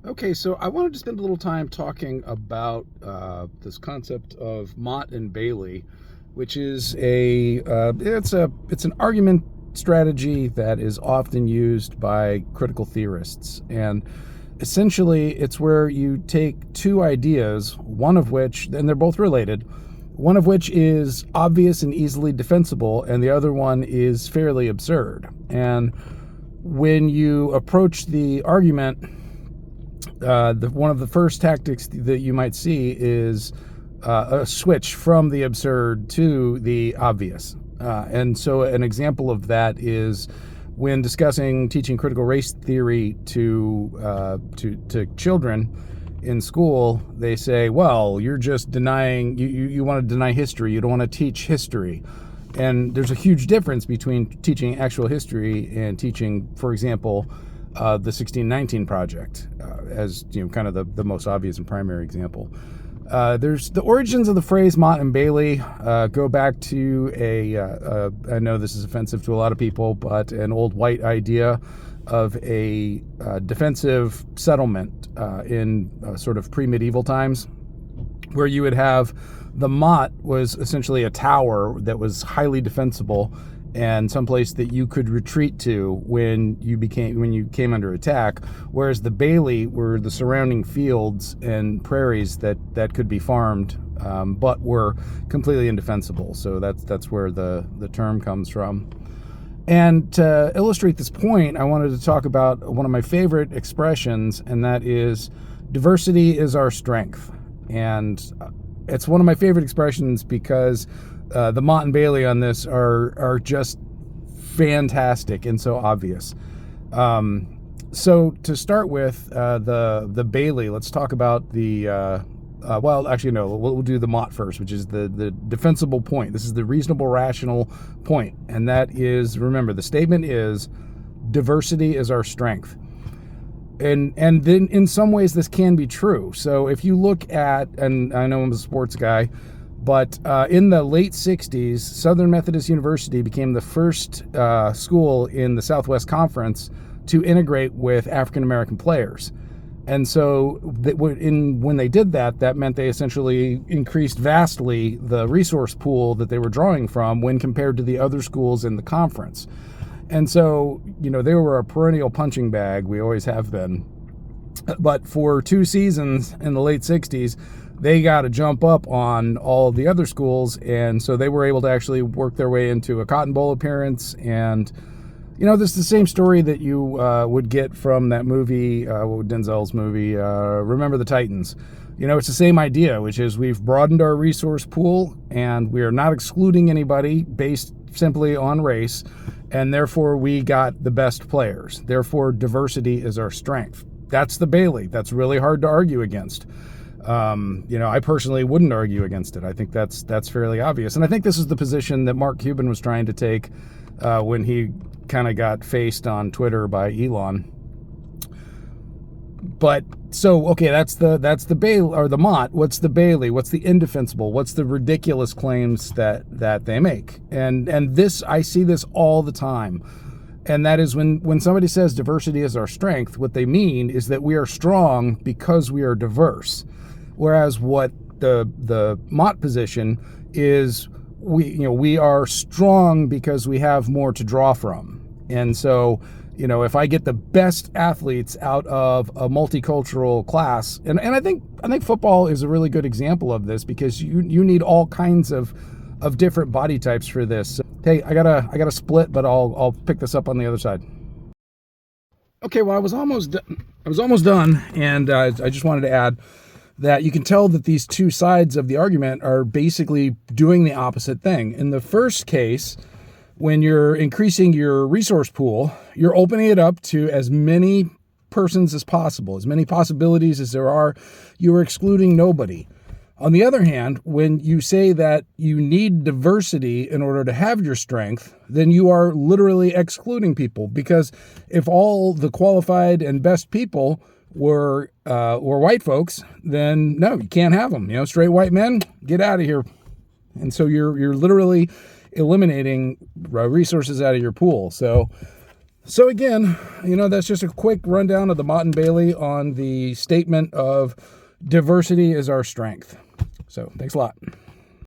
Okay, so I wanted to spend a little time talking about this concept of Mott and Bailey, which is it's an argument strategy that is often used by critical theorists, and essentially it's where you take two ideas, one of which, and they're both related, one of which is obvious and easily defensible, and the other one is fairly absurd. And when you approach the argument, one of the first tactics that you might see is a switch from the absurd to the obvious. And so an example of that is when discussing teaching critical race theory to children in school, they say, well, you're just denying, you want to deny history, you don't want to teach history. And there's a huge difference between teaching actual history and teaching, for example, the 1619 Project, as kind of the most obvious and primary example. There's the origins of the phrase Mott and Bailey go back to I know this is offensive to a lot of people, but an old white idea of a defensive settlement in sort of pre-medieval times, where you would have the motte was essentially a tower that was highly defensible and someplace that you could retreat to when you came under attack, whereas the bailey were the surrounding fields and prairies that could be farmed, but were completely indefensible. So that's where the term comes from. And to illustrate this point, I wanted to talk about one of my favorite expressions, and that is diversity is our strength. And it's one of my favorite expressions because the Mott and Bailey on this are just fantastic and so obvious. So to start with, the Bailey, let's talk about well, actually, no, we'll do the Mott first, which is the defensible point. This is the reasonable, rational point. And that is, remember, the statement is diversity is our strength. And then in some ways this can be true. So if you look at, and I know I'm a sports guy, but in the late 60s, Southern Methodist University became the first school in the Southwest Conference to integrate with African American players. And so when they did that, that meant they essentially increased vastly the resource pool that they were drawing from when compared to the other schools in the conference. And so, they were a perennial punching bag. We always have been. But for 2 seasons in the late 60s, they got to jump up on all of the other schools. And so they were able to actually work their way into a Cotton Bowl appearance. And, this is the same story that you would get from that movie, Denzel's movie, Remember the Titans. It's the same idea, which is we've broadened our resource pool and we are not excluding anybody based simply on race. And therefore, we got the best players. Therefore, diversity is our strength. That's the Bailey. That's really hard to argue against. I personally wouldn't argue against it. I think that's fairly obvious. And I think this is the position that Mark Cuban was trying to take when he kind of got faced on Twitter by Elon. But so, okay, that's the Bailey or the Mott. What's the Bailey? What's the indefensible? What's the ridiculous claims that they make? And this, I see this all the time. And that is when somebody says diversity is our strength, what they mean is that we are strong because we are diverse. Whereas what the Mott position is, we are strong because we have more to draw from. And so, if I get the best athletes out of a multicultural class, and I think football is a really good example of this, because you need all kinds of different body types for this. So, hey, I gotta split, but I'll pick this up on the other side. Okay, well, I was almost done, and I just wanted to add that you can tell that these two sides of the argument are basically doing the opposite thing. In the first case, when you're increasing your resource pool, you're opening it up to as many persons as possible, as many possibilities as there are. You are excluding nobody. On the other hand, when you say that you need diversity in order to have your strength, then you are literally excluding people, because if all the qualified and best people were white folks, then no, you can't have them. Straight white men, get out of here. And so you're literally eliminating resources out of your pool. So So again, that's just a quick rundown of the Mott and Bailey on the statement of diversity is our strength. So thanks a lot.